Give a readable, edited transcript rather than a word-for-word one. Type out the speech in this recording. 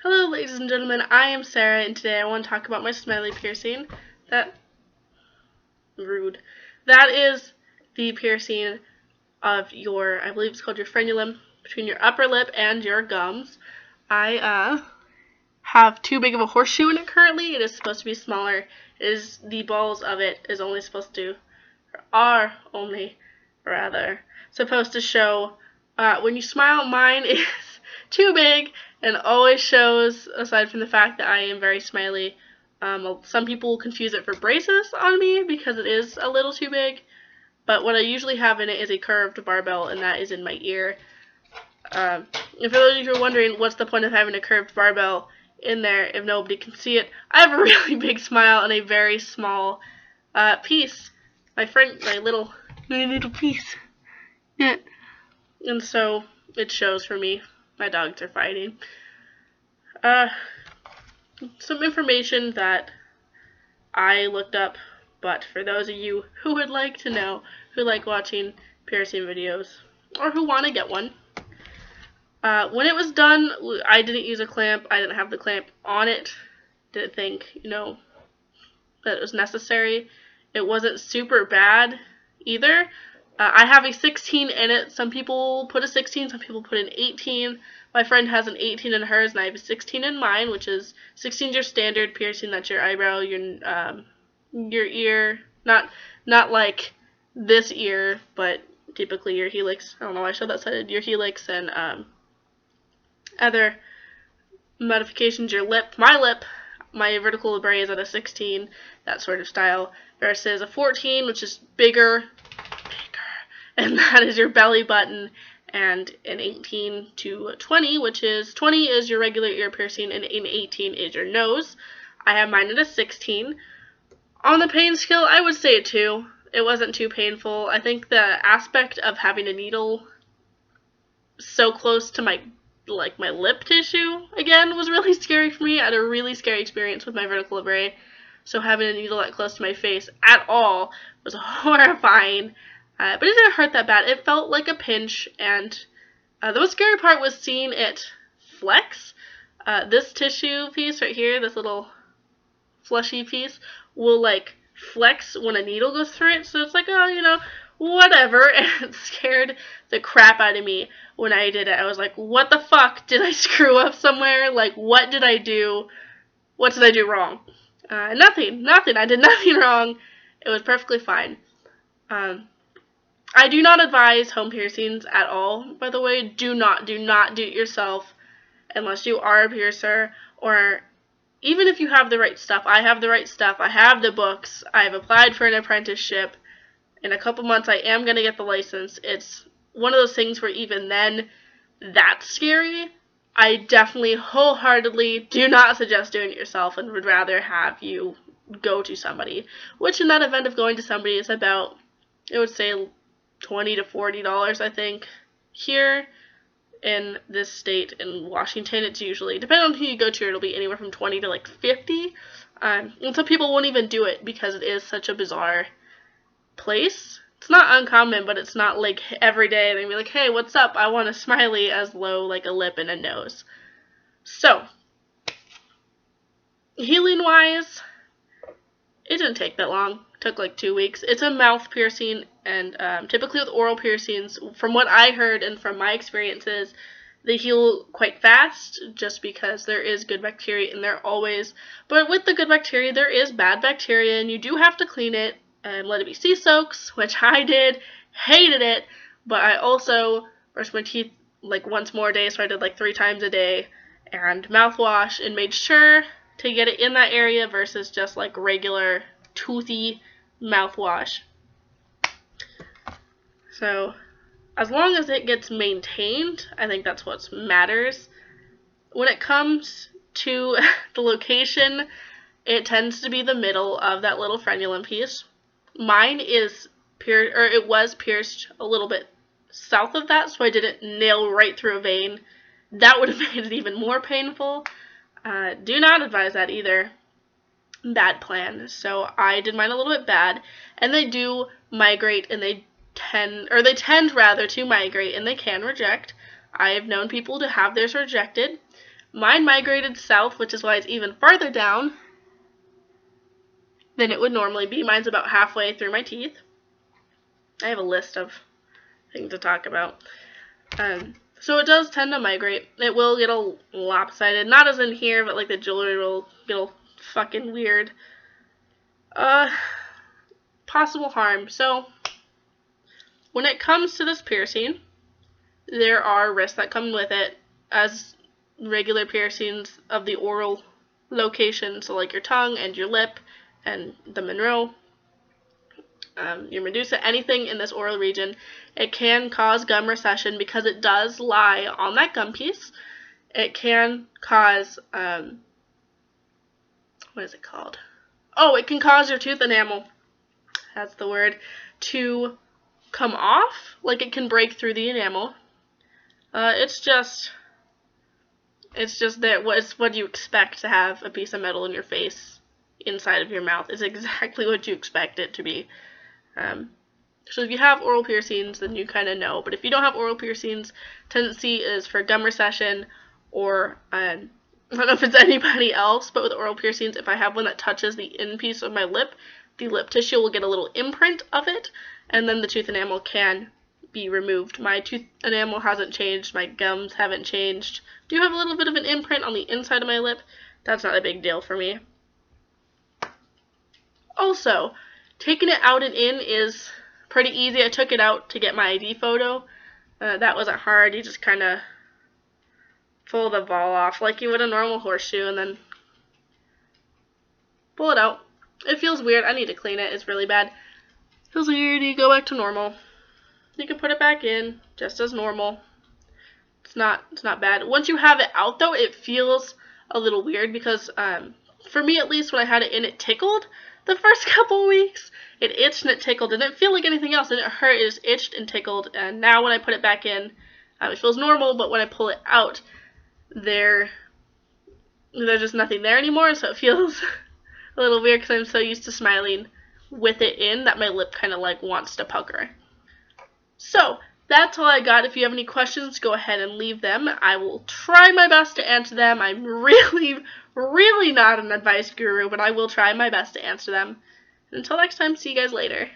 Hello, ladies and gentlemen, I am Sarah, and today I want to talk about my Smiley piercing. Rude. That is the piercing of your, I believe it's called your frenulum, between your upper lip and your gums. I have too big of a horseshoe in it currently. It is supposed to be smaller. The balls of it are only supposed to show, when you smile. Mine is too big and always shows, aside from the fact that I am very smiley. Some people confuse it for braces on me because it is a little too big, but what I usually have in it is a curved barbell, and that is in my ear. And for those of you who are wondering what's the point of having a curved barbell in there if nobody can see it, I have a really big smile and a very small piece. My little piece. Yeah. And so it shows for me. My dogs are fighting. Some information that I looked up, but for those of you who would like to know, who like watching piercing videos, or who want to get one, when it was done, I didn't use a clamp. I didn't have the clamp on it. Didn't think, that it was necessary. It wasn't super bad either. I have a 16 in it. Some people put a 16, some people put an 18. My friend has an 18 in hers, and I have a 16 in mine, which is 16 is your standard piercing. That's your eyebrow, your ear, not like this ear, but typically your helix. I don't know why I showed that sided. Your helix and other modifications. Your lip, my vertical labret is at a 16, that sort of style, versus a 14, which is bigger, and that is your belly button, and an 18 to 20, which is 20 is your regular ear piercing, and an 18 is your nose. I have mine at a 16. On the pain scale, I would say a 2. It wasn't too painful. I think the aspect of having a needle so close to my lip tissue, again, was really scary for me. I had a really scary experience with my vertical labret, so having a needle that close to my face at all was horrifying. But it didn't hurt that bad. It felt like a pinch, and the most scary part was seeing it flex. This tissue piece right here, this little fleshy piece, will flex when a needle goes through it. So it's like, oh, whatever. And it scared the crap out of me when I did it. I was like, what the fuck? Did I screw up somewhere? What did I do? What did I do wrong? Nothing. I did nothing wrong. It was perfectly fine. I do not advise home piercings at all, by the way. Do not do it yourself unless you are a piercer, or even if you have the right stuff. I have the right stuff. I have the books. I've applied for an apprenticeship. In a couple months, I am going to get the license. It's one of those things where even then, that's scary. I definitely wholeheartedly do not suggest doing it yourself, and would rather have you go to somebody, which in that event of going to somebody is about, I would say, $20 to $40, I think. Here in this state, in Washington, it's usually, depending on who you go to, it'll be anywhere from 20 to 50. And some people won't even do it because it is such a bizarre place. It's not uncommon, but it's not every day they'd be like, hey, what's up? I want a smiley as low like a lip and a nose. So, healing wise, it didn't take that long. It took 2 weeks. It's a mouth piercing, and typically with oral piercings, from what I heard and from my experiences, they heal quite fast just because there is good bacteria in there always. But with the good bacteria, there is bad bacteria, and you do have to clean it and let it be sea soaks, which I did. Hated it, but I also brushed my teeth once more a day, so I did 3 times a day, and mouthwash, and made sure to get it in that area versus just regular toothy mouthwash. So, as long as it gets maintained, I think that's what matters. When it comes to the location, it tends to be the middle of that little frenulum piece. Mine is it was pierced a little bit south of that, so I didn't nail right through a vein. That would have made it even more painful. Do not advise that either. Bad plan. So I did mine a little bit bad, and they do migrate, and they tend rather to migrate, and they can reject. I have known people to have theirs rejected. Mine migrated south, which is why it's even farther down than it would normally be. Mine's about halfway through my teeth. I have a list of things to talk about. So it does tend to migrate. It will get a lopsided, not as in here, but like the jewelry will get a fucking weird. Possible harm. So when it comes to this piercing, there are risks that come with it, as regular piercings of the oral location, so like your tongue and your lip and the Monroe, your Medusa, anything in this oral region. It can cause gum recession because it does lie on that gum piece. It can cause, what is it called? Oh, it can cause your tooth enamel, that's the word, to come off. Like, it can break through the enamel. It's just that it's what you expect to have a piece of metal in your face inside of your mouth. Is exactly what you expect it to be. So if you have oral piercings, then you kind of know. But if you don't have oral piercings, tendency is for gum recession, or I don't know if it's anybody else, but with oral piercings, if I have one that touches the in piece of my lip, the lip tissue will get a little imprint of it, and then the tooth enamel can be removed. My tooth enamel hasn't changed, my gums haven't changed. Do have a little bit of an imprint on the inside of my lip. That's not a big deal for me. Also, taking it out and in is pretty easy. I took it out to get my ID photo. That wasn't hard. You just kind of pull the ball off like you would a normal horseshoe and then pull it out. It feels weird. I need to clean it. It's really bad. Feels weird. You go back to normal. You can put it back in just as normal. It's not bad. Once you have it out, though, it feels a little weird because for me at least, when I had it in, it tickled the first couple weeks. It itched and it tickled. It didn't feel like anything else. It didn't hurt. It just itched and tickled. And now when I put it back in, it feels normal. But when I pull it out, there's just nothing there anymore. So it feels a little weird because I'm so used to smiling with it in that my lip kind of like wants to pucker. So that's all I got. If you have any questions, go ahead and leave them. I will try my best to answer them. I'm really, really not an advice guru, but I will try my best to answer them. Until next time, see you guys later.